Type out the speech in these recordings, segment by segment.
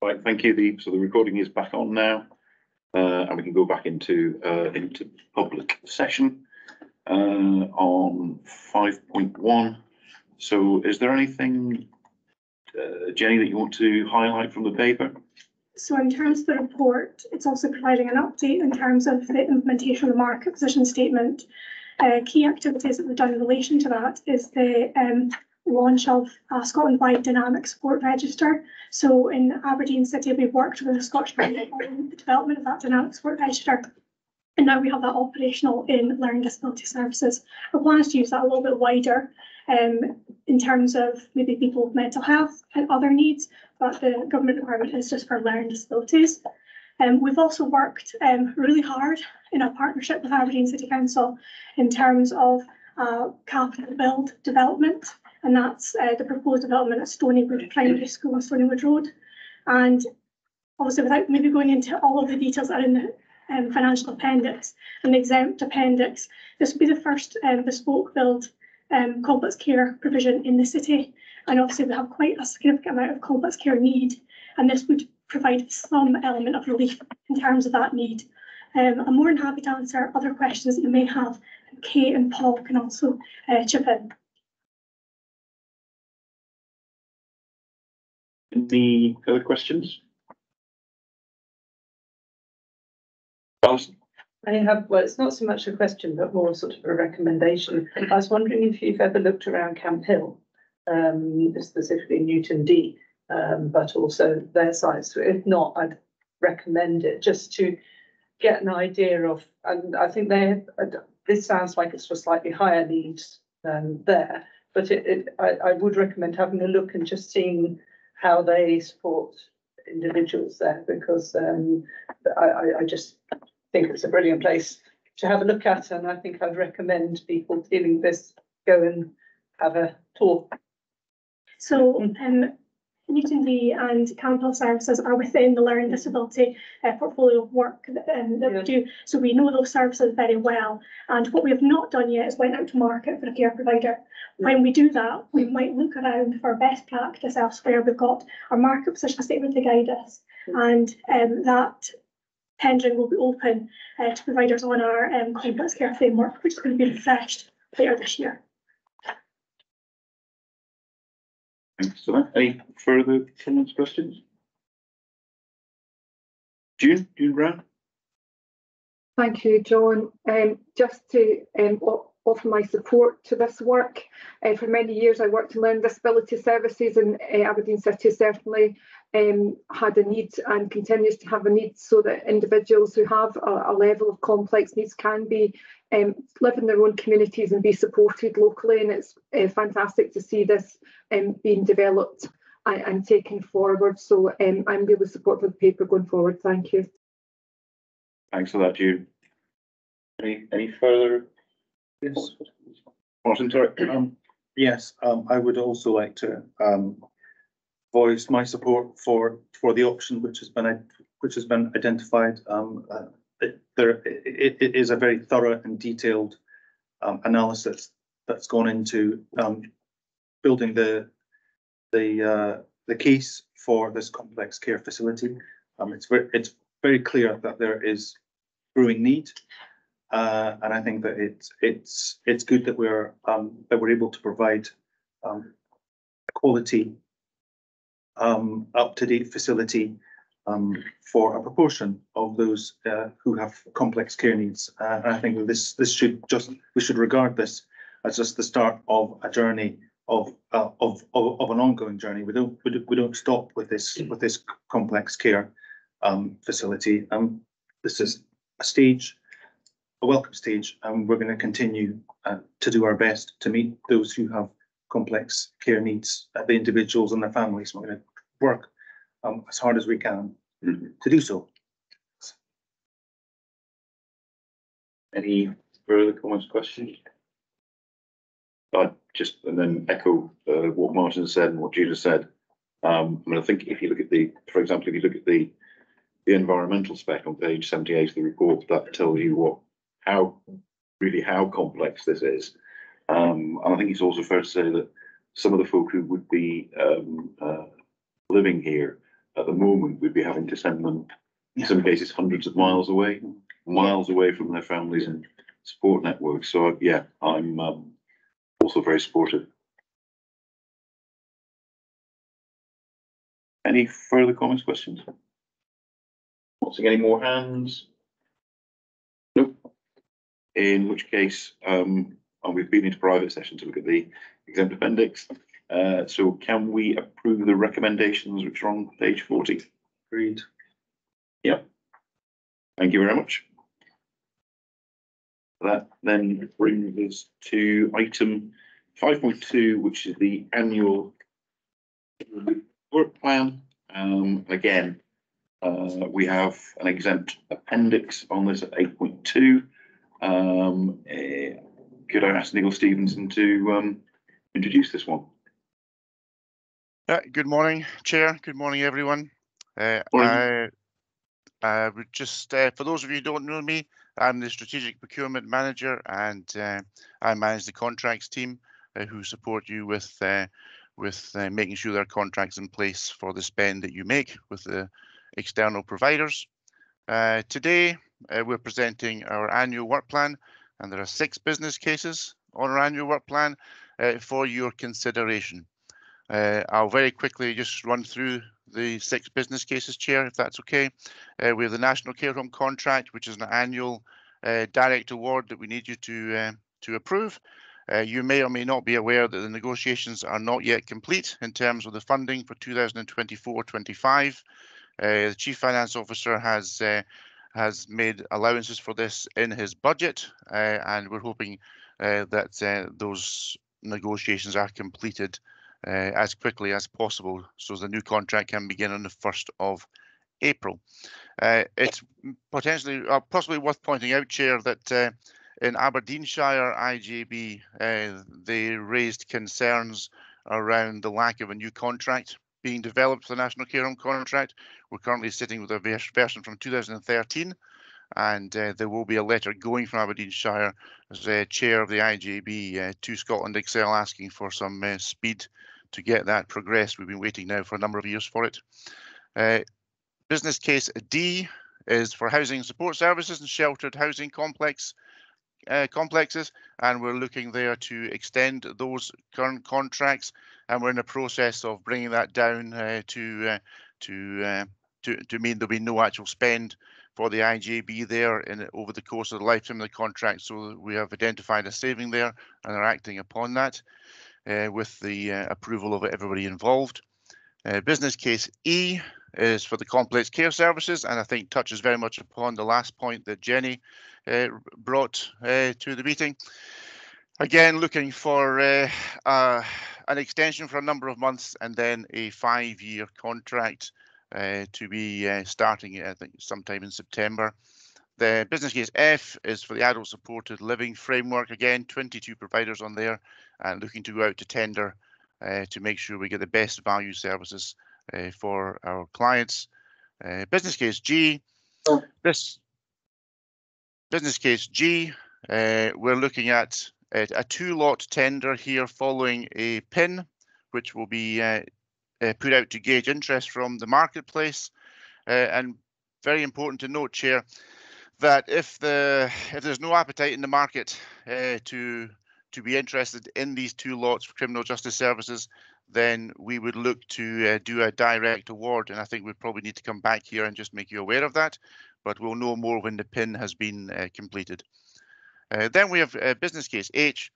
Right, thank you. So the recording is back on now, and we can go back into public session on 5.1. So is there anything, Jenny, that you want to highlight from the paper? So in terms of the report, it's also providing an update in terms of the implementation of the market position statement. Key activities that we've done in relation to that is the launch of a Scotland-wide dynamic support register. So in Aberdeen City, we've worked with the Scottish Government on the development of that dynamic support register. And now we have that operational in learning disability services. Our plan is to use that a little bit wider in terms of maybe people with mental health and other needs, but the government requirement is just for learning disabilities. We've also worked really hard in a partnership with Aberdeen City Council in terms of capital build development, and that's the proposed development at Stonywood Primary School on Stonywood Road. And obviously, without maybe going into all of the details that are in the financial appendix and the exempt appendix, this will be the first bespoke build complex care provision in the city. And obviously, we have quite a significant amount of complex care need, and this would provide some element of relief in terms of that need. I'm more than happy to answer other questions that you may have. Kate and Paul can also chip in. Any other questions? Alison? I have, well, it's not so much a question, but more sort of a recommendation. I was wondering if you've ever looked around Camp Hill, specifically Newton D, but also their sites. So if not, I'd recommend it just to get an idea of, and I think this sounds like it's for slightly higher needs than there, but I would recommend having a look and just seeing how they support individuals there, because I just think it's a brilliant place to have a look at, and I think I'd recommend people dealing with this go and have a tour. So Newton D and Camp Hill services are within the learning disability portfolio of work that we do. So we know those services very well. And what we have not done yet is went out to market for a care provider. When we do that, we might look around for best practice elsewhere. We've got our market position statement to guide us, and that tendering will be open to providers on our complex care framework, which is going to be refreshed later this year. Thanks for that. Any further comments, questions? June Brown? Thank you, John. Just to offer my support to this work. For many years I worked in learning disability services, and Aberdeen City certainly had a need and continues to have a need, so that individuals who have a level of complex needs can be live in their own communities and be supported locally. And it's fantastic to see this being developed and taken forward. So I'm really supportive of the paper going forward. Thank you. Thanks for that, June. Any further? Yes. Martin, sorry. Yes, I would also like to voice my support for the option which has been identified. It is a very thorough and detailed analysis that's gone into building the case for this complex care facility. It's very clear that there is growing need, and I think that it's good that we're able to provide a quality, up-to-date facility for a proportion of those who have complex care needs. And I think that we should regard this as just the start of a journey of an ongoing journey. We don't stop with this complex care facility. This is a welcome stage, and we're going to continue to do our best to meet those who have complex care needs, the individuals and their families. We're going to work as hard as we can to do so. Any further comments, questions? And then echo what Martin said and what Judah said. I think if you look at for example, if you look at the environmental spec on page 78 of the report, that tells you how complex this is. And I think it's also fair to say that some of the folk who would be living here at the moment, we'd be having to send them, in some cases, hundreds of miles away from their families and support networks. So yeah, I'm also very supportive. Any further comments, questions? Not seeing any more hands? Nope. In which case, and we've been into private session to look at the exempt appendix. So can we approve the recommendations which are on page 40? Agreed. Yep. Thank you very much. That then brings us to item 5.2, which is the annual work plan. Again, we have an exempt appendix on this at 8.2. Could I ask Neil Stevenson to introduce this one? Good morning, Chair. Good morning, everyone. Morning. I would just, for those of you who don't know me, I'm the Strategic Procurement Manager, and I manage the contracts team who support you with making sure there are contracts in place for the spend that you make with the external providers. Today, we're presenting our annual work plan, and there are 6 business cases on our annual work plan for your consideration. I'll very quickly just run through the 6 business cases, Chair, if that's okay. We have the National Care Home contract, which is an annual direct award that we need you to approve. You may or may not be aware that the negotiations are not yet complete in terms of the funding for 2024-25. The Chief Finance Officer has made allowances for this in his budget, and we're hoping that those negotiations are completed as quickly as possible, so the new contract can begin on the 1st of April. It's potentially, possibly worth pointing out, Chair, that in Aberdeenshire IJB, they raised concerns around the lack of a new contract being developed for the National Care Home contract. We're currently sitting with a version from 2013, and there will be a letter going from Aberdeenshire as chair of the IJB to Scotland Excel asking for some speed to get that progressed. We've been waiting now for a number of years for it. Business case D is for housing support services and sheltered housing complexes, and we're looking there to extend those current contracts, and we're in the process of bringing that down to mean there'll be no actual spend for the IJB there over the course of the lifetime of the contract. So we have identified a saving there and are acting upon that with the approval of everybody involved. Business case E is for the complex care services, and I think touches very much upon the last point that Jenny brought to the meeting. Again, looking for an extension for a number of months and then a 5-year contract to be starting, I think, sometime in September. The business case F is for the adult supported living framework. Again, 22 providers on there, and looking to go out to tender to make sure we get the best value services for our clients. Business case G. This business case G, we're looking at a 2-lot tender here following a PIN, which will be put out to gauge interest from the marketplace. And very important to note, Chair, that if there's no appetite in the market to be interested in these 2 lots for criminal justice services, then we would look to do a direct award. And I think we probably need to come back here and just make you aware of that, but we'll know more when the PIN has been completed. Then we have business case H,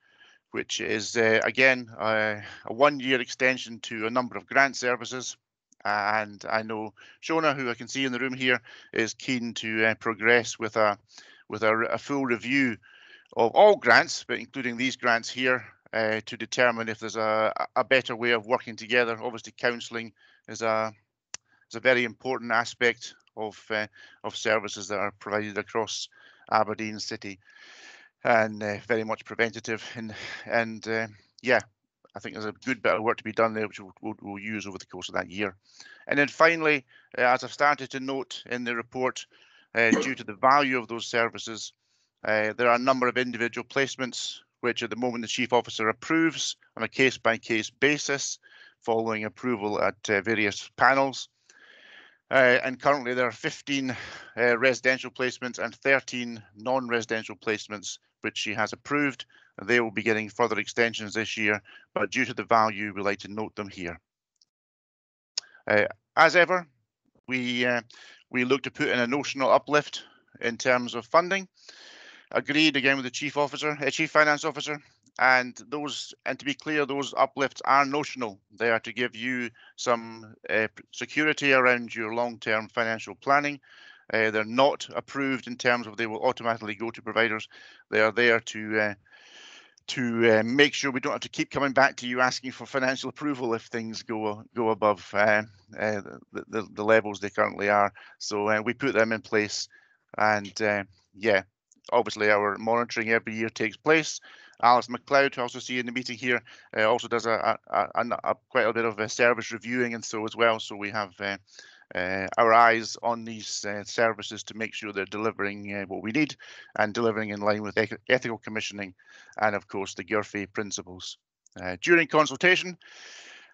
which is again a 1-year extension to a number of grant services. And I know Shona, who I can see in the room here, is keen to progress with a full review of all grants, but including these grants here, to determine if there's a better way of working together. Obviously, counselling is a very important aspect of services that are provided across Aberdeen City, and very much preventative. And yeah, I think there's a good bit of work to be done there, which we'll use over the course of that year. And then finally, as I've started to note in the report, due to the value of those services, there are a number of individual placements, which at the moment the Chief Officer approves on a case-by-case basis, following approval at various panels. And currently there are 15 residential placements and 13 non-residential placements, which she has approved. They will be getting further extensions this year, but due to the value, we like to note them here. As ever, we look to put in a notional uplift in terms of funding, agreed again with the chief finance officer, and to be clear, those uplifts are notional. They are to give you some security around your long-term financial planning. They're not approved in terms of they will automatically go to providers. They are there to make sure we don't have to keep coming back to you asking for financial approval if things go above the levels they currently are. So we put them in place, and yeah, obviously our monitoring every year takes place. Alice McLeod, who I also see in the meeting here, also does quite a bit of service reviewing and so as well. So we have our eyes on these services to make sure they're delivering what we need and delivering in line with ethical commissioning and, of course, the GIRFE principles. During consultation,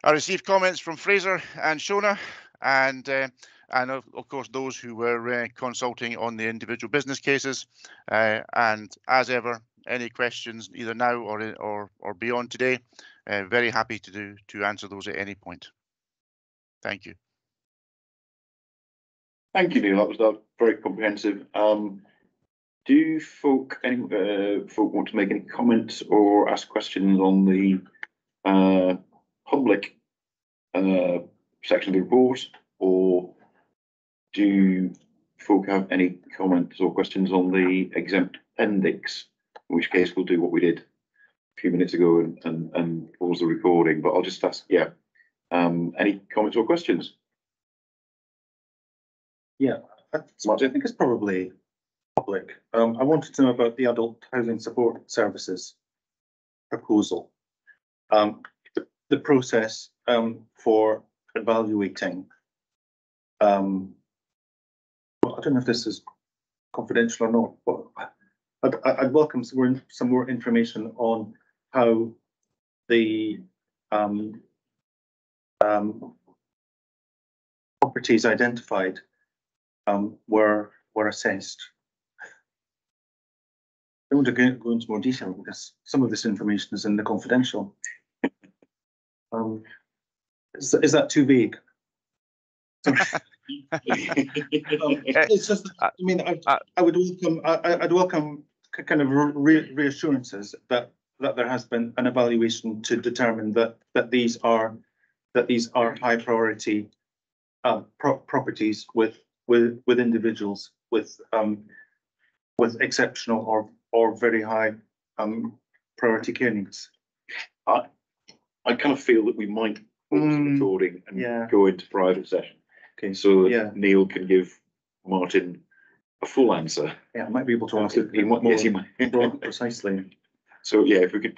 I received comments from Fraser and Shona, and of course those who were consulting on the individual business cases. And as ever, any questions either now or beyond today, very happy to answer those at any point. Thank you. Thank you, Neil. That was very comprehensive. Do folk want to make any comments or ask questions on the public section of the report, or do folk have any comments or questions on the exempt appendix? In which case, we'll do what we did a few minutes ago and pause the recording. But I'll just ask, yeah, any comments or questions? Yeah, I think it's probably public. I wanted to know about the adult housing support services proposal. The process for evaluating. Well, I don't know if this is confidential or not, but I'd welcome some more information on how the properties identified were assessed. I don't want to go into more detail because some of this information is in the confidential. Is that too vague? It's just, I mean, I'd welcome kind of reassurances that there has been an evaluation to determine that these are high priority properties with individuals with exceptional or very high priority care needs. I kind of feel that we might pause the recording and go into private session. Okay, so that Neil can give Martin a full answer. Yeah, I might be able to answer it more precisely. So yeah, if we could pause